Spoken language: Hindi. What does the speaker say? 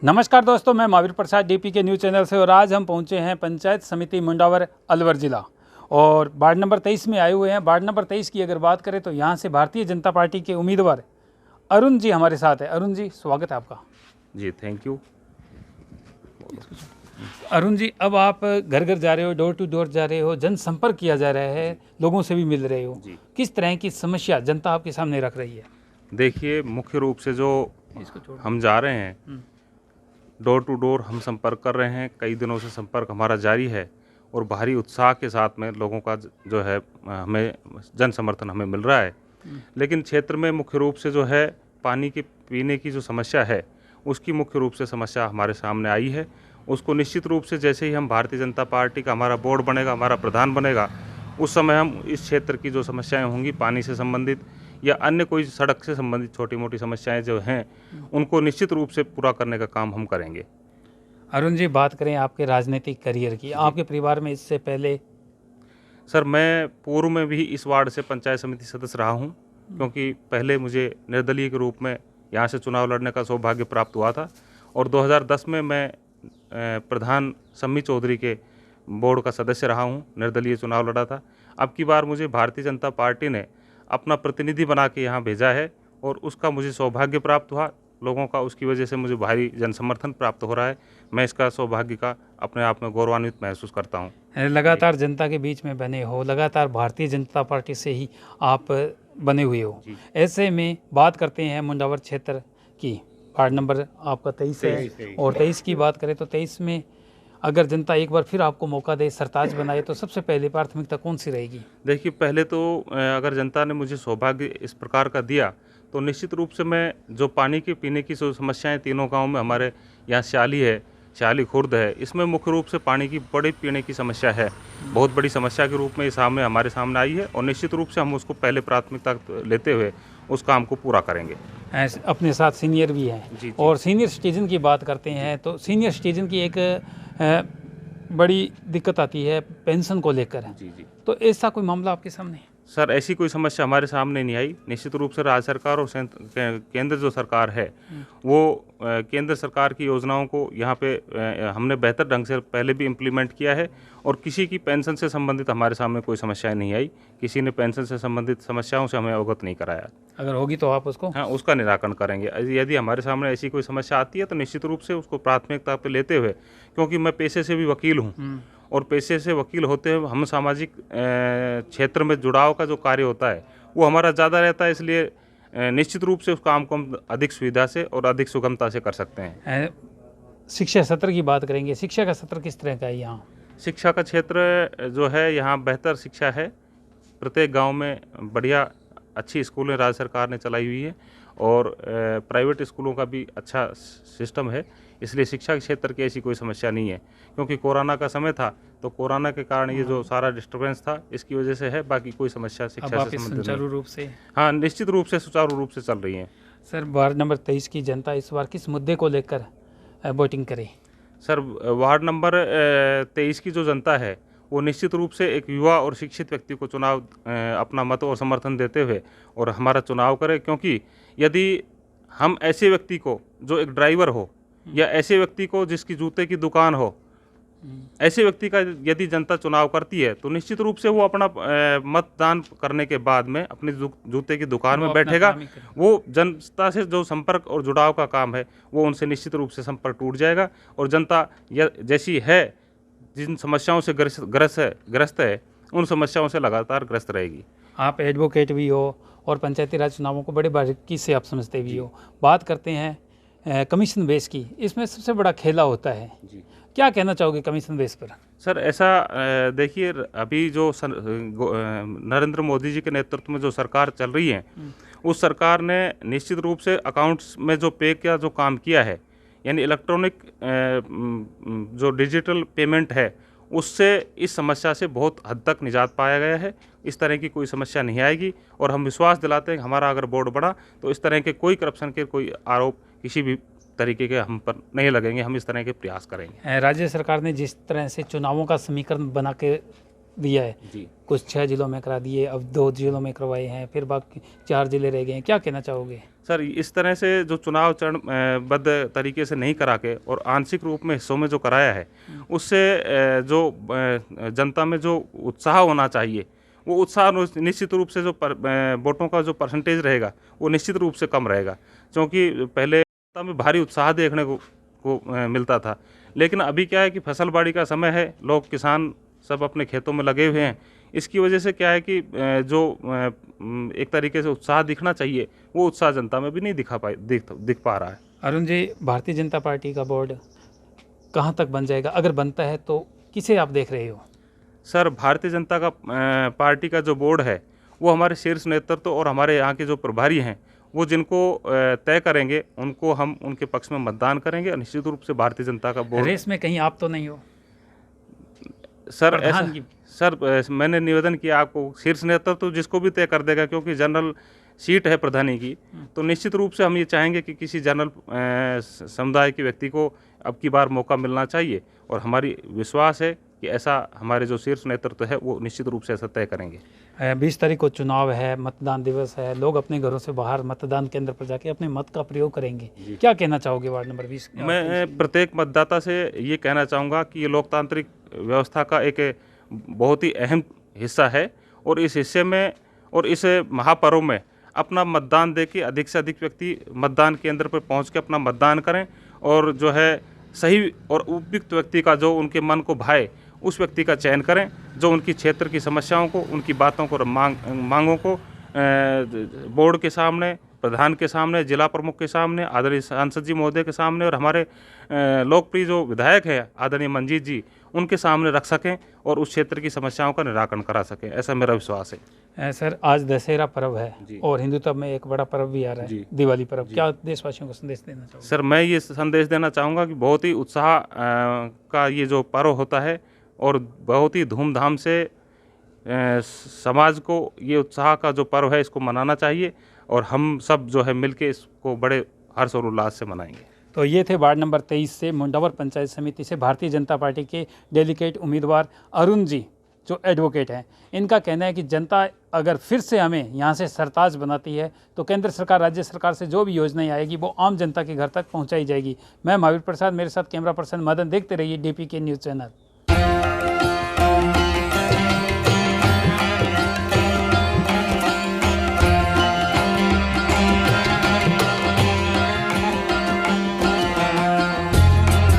नमस्कार दोस्तों, मैं महावीर प्रसाद डीपी के न्यूज़ चैनल से और आज हम पहुंचे हैं पंचायत समिति मुंडावर अलवर जिला और वार्ड नंबर 23 में आए हुए हैं। वार्ड नंबर 23 की अगर बात करें तो यहां से भारतीय जनता पार्टी के उम्मीदवार अरुण जी हमारे साथ है। अरुण जी, स्वागत है आपका। जी, थैंक यू। अरुण जी, अब आप घर घर जा रहे हो, डोर टू डोर जा रहे हो, जनसंपर्क किया जा रहा है, लोगों से भी मिल रहे हो, किस तरह की समस्या जनता आपके सामने रख रही है? देखिए, मुख्य रूप से जो हम जा रहे हैं, डोर टू डोर हम संपर्क कर रहे हैं। कई दिनों से संपर्क हमारा जारी है और भारी उत्साह के साथ में लोगों का जो है हमें जन समर्थन हमें मिल रहा है। लेकिन क्षेत्र में मुख्य रूप से जो है पानी के पीने की जो समस्या है, उसकी मुख्य रूप से समस्या हमारे सामने आई है। उसको निश्चित रूप से जैसे ही हम भारतीय जनता पार्टी का हमारा बोर्ड बनेगा, हमारा प्रधान बनेगा, उस समय हम इस क्षेत्र की जो समस्याएं होंगी पानी से संबंधित या अन्य कोई सड़क से संबंधित छोटी मोटी समस्याएं जो हैं, उनको निश्चित रूप से पूरा करने का काम हम करेंगे। अरुण जी, बात करें आपके राजनीतिक करियर की, आपके परिवार में इससे पहले? सर, मैं पूर्व में भी इस वार्ड से पंचायत समिति सदस्य रहा हूं, क्योंकि पहले मुझे निर्दलीय के रूप में यहां से चुनाव लड़ने का सौभाग्य प्राप्त हुआ था और 2010 में मैं प्रधान सम्मी चौधरी के बोर्ड का सदस्य रहा हूं, निर्दलीय चुनाव लड़ा था। अब की बार मुझे भारतीय जनता पार्टी ने अपना प्रतिनिधि बना के यहाँ भेजा है और उसका मुझे सौभाग्य प्राप्त हुआ लोगों का, उसकी वजह से मुझे भारी जन समर्थन प्राप्त हो रहा है। मैं इसका सौभाग्य का अपने आप में गौरवान्वित महसूस करता हूँ। लगातार जनता के बीच में बने हो, लगातार भारतीय जनता पार्टी से ही आप बने हुए हो, ऐसे में बात करते हैं मुंडावर क्षेत्र की। वार्ड नंबर आपका 23 है और 23 की बात करें तो 23 में अगर जनता एक बार फिर आपको मौका दे, सरताज बनाए, तो सबसे पहले प्राथमिकता कौन सी रहेगी? देखिए, पहले तो अगर जनता ने मुझे सौभाग्य इस प्रकार का दिया तो निश्चित रूप से मैं जो पानी के पीने की समस्याएं तीनों गांव में हमारे यहाँ स्याली है, स्याली खुर्द है, इसमें मुख्य रूप से पानी की बड़ी पीने की समस्या है, बहुत बड़ी समस्या के रूप में ये हमारे सामने आई है और निश्चित रूप से हम उसको पहले प्राथमिकता लेते हुए उस काम को पूरा करेंगे। अपने साथ सीनियर भी हैं और सीनियर सिटीजन की बात करते हैं तो सीनियर सिटीजन की एक बड़ी दिक्कत आती है पेंशन को लेकर। तो ऐसा कोई मामला आपके सामने? सर, ऐसी कोई समस्या हमारे सामने नहीं आई। निश्चित रूप से राज्य सरकार और केंद्र जो सरकार है वो केंद्र सरकार की योजनाओं को यहाँ पे हमने बेहतर ढंग से पहले भी इम्प्लीमेंट किया है और किसी की पेंशन से संबंधित हमारे सामने कोई समस्याएं नहीं आई। किसी ने पेंशन से संबंधित समस्याओं से हमें अवगत नहीं कराया। अगर होगी तो आप उसको उसका निराकरण करेंगे। यदि हमारे सामने ऐसी कोई समस्या आती है तो निश्चित रूप से उसको प्राथमिकता पर लेते हुए, क्योंकि मैं पेशे से भी वकील हूँ और पेशे से वकील होते हुए हम सामाजिक क्षेत्र में जुड़ाव का जो कार्य होता है वो हमारा ज़्यादा रहता है, इसलिए निश्चित रूप से उस काम को हम अधिक सुविधा से और अधिक सुगमता से कर सकते हैं। शिक्षा सत्र की बात करेंगे, शिक्षा का सत्र किस तरह का है यहाँ? शिक्षा का क्षेत्र जो है यहाँ बेहतर शिक्षा है। प्रत्येक गांव में बढ़िया अच्छी स्कूलें राज्य सरकार ने चलाई हुई है और प्राइवेट स्कूलों का भी अच्छा सिस्टम है, इसलिए शिक्षा के क्षेत्र की ऐसी कोई समस्या नहीं है। क्योंकि कोरोना का समय था तो कोरोना के कारण ये जो सारा डिस्टर्बेंस था इसकी वजह से है, बाकी कोई समस्या शिक्षा से संबंधित सुचारू रूप से? हाँ, निश्चित रूप से सुचारू रूप से चल रही है। सर, वार्ड नंबर 23 की जनता इस बार किस मुद्दे को लेकर वोटिंग करे? सर, वार्ड नंबर 23 की जो जनता है वो निश्चित रूप से एक युवा और शिक्षित व्यक्ति को चुनाव अपना मत और समर्थन देते हुए और हमारा चुनाव करे, क्योंकि यदि हम ऐसे व्यक्ति को जो एक ड्राइवर हो या ऐसे व्यक्ति को जिसकी जूते की दुकान हो, ऐसे व्यक्ति का यदि जनता चुनाव करती है तो निश्चित रूप से वो अपना मतदान करने के बाद में अपनी जूते की दुकान में बैठेगा। वो जनता से जो संपर्क और जुड़ाव का काम है वो उनसे निश्चित रूप से संपर्क टूट जाएगा और जनता जैसी है जिन समस्याओं से ग्रस्त है उन समस्याओं से लगातार ग्रस्त रहेगी। आप एडवोकेट भी हो और पंचायती राज चुनावों को बड़े बारीकी से आप समझते भी हो। बात करते हैं कमीशन बेस की, इसमें सबसे बड़ा खेला होता है। क्या कहना चाहोगे कमीशन बेस पर? सर, ऐसा देखिए, अभी जो नरेंद्र मोदी जी के नेतृत्व में जो सरकार चल रही है उस सरकार ने निश्चित रूप से अकाउंट्स में जो पे का जो काम किया है, यानी इलेक्ट्रॉनिक जो डिजिटल पेमेंट है, उससे इस समस्या से बहुत हद तक निजात पाया गया है। इस तरह की कोई समस्या नहीं आएगी और हम विश्वास दिलाते हैं कि हमारा अगर बोर्ड बढ़ा तो इस तरह के कोई करप्शन के कोई आरोप किसी भी तरीके के हम पर नहीं लगेंगे। हम इस तरह के प्रयास करेंगे। राज्य सरकार ने जिस तरह से चुनावों का समीकरण बना के दिया है, जी कुछ 6 जिलों में करा दिए, अब 2 जिलों में करवाए हैं, फिर बाकी 4 जिले रह गए हैं, क्या कहना चाहोगे? सर, इस तरह से जो चुनाव चरणबद्ध तरीके से नहीं करा के और आंशिक रूप में हिस्सों में जो कराया है, उससे जनता में जो उत्साह होना चाहिए, वो उत्साह निश्चित रूप से जो वोटों का जो परसेंटेज रहेगा वो निश्चित रूप से कम रहेगा, क्योंकि पहले जनता में भारी उत्साह देखने को मिलता था। लेकिन अभी क्या है कि फसल बाड़ी का समय है, लोग किसान सब अपने खेतों में लगे हुए हैं। इसकी वजह से क्या है कि जो एक तरीके से उत्साह दिखना चाहिए, वो उत्साह जनता में भी नहीं दिख पा रहा है। अरुण जी, भारतीय जनता पार्टी का बोर्ड कहाँ तक बन जाएगा? अगर बनता है तो किसे आप देख रहे हो? सर, भारतीय जनता का पार्टी का जो बोर्ड है, वो हमारे शीर्ष नेतृत्व और हमारे यहाँ के जो प्रभारी हैं, वो जिनको तय करेंगे, उनको हम उनके पक्ष में मतदान करेंगे और निश्चित रूप से भारतीय जनता का बोर्ड। रेस में कहीं आप तो नहीं हो सर? प्रधान की? सर, मैंने निवेदन किया आपको, शीर्ष नेतृत्व तो जिसको भी तय कर देगा, क्योंकि जनरल सीट है प्रधानी की, तो निश्चित रूप से हम ये चाहेंगे कि किसी जनरल समुदाय के व्यक्ति को अब की बार मौका मिलना चाहिए, और हमारी विश्वास है कि ऐसा हमारे जो शीर्ष नेतृत्व है वो निश्चित रूप से ऐसा तय करेंगे। 20 तारीख को चुनाव है, मतदान दिवस है, लोग अपने घरों से बाहर मतदान केंद्र पर जाके अपने मत का प्रयोग करेंगे, क्या कहना चाहोगे वार्ड नंबर 20? मैं प्रत्येक मतदाता से ये कहना चाहूँगा कि ये लोकतांत्रिक व्यवस्था का एक बहुत ही अहम हिस्सा है, और इस हिस्से में और इस महापर्व में अपना मतदान दे के अधिक से अधिक व्यक्ति मतदान केंद्र पर पहुंच के अपना मतदान करें, और जो है सही और उपयुक्त व्यक्ति का जो उनके मन को भाए उस व्यक्ति का चयन करें, जो उनकी क्षेत्र की समस्याओं को, उनकी बातों को, मांगों को बोर्ड के सामने, प्रधान के सामने, जिला प्रमुख के सामने, आदरणीय सांसद जी महोदय के सामने, और हमारे लोकप्रिय जो विधायक है आदरणीय मंजीत जी, उनके सामने रख सकें और उस क्षेत्र की समस्याओं का निराकरण करा सकें, ऐसा मेरा विश्वास है। सर, आज दशहरा पर्व है जी। और हिंदुत्व में एक बड़ा पर्व भी आ रहा है, दिवाली पर्व, क्या देशवासियों को संदेश देना चाहोगे? सर, मैं ये संदेश देना चाहूँगा कि बहुत ही उत्साह का ये जो पर्व होता है, और बहुत ही धूमधाम से समाज को ये उत्साह का जो पर्व है इसको मनाना चाहिए, और हम सब जो है मिलके इसको बड़े हर्ष और उल्लास से मनाएंगे। तो ये थे वार्ड नंबर 23 से मुंडावर पंचायत समिति से भारतीय जनता पार्टी के डेलीगेट उम्मीदवार अरुण जी, जो एडवोकेट हैं। इनका कहना है कि जनता अगर फिर से हमें यहाँ से सरताज बनाती है तो केंद्र सरकार, राज्य सरकार से जो भी योजनाएं आएगी वो आम जनता के घर तक पहुँचाई जाएगी। मैं महावीर प्रसाद, मेरे साथ कैमरा पर्सन मदन, देखते रहिए DPK न्यूज़ चैनल।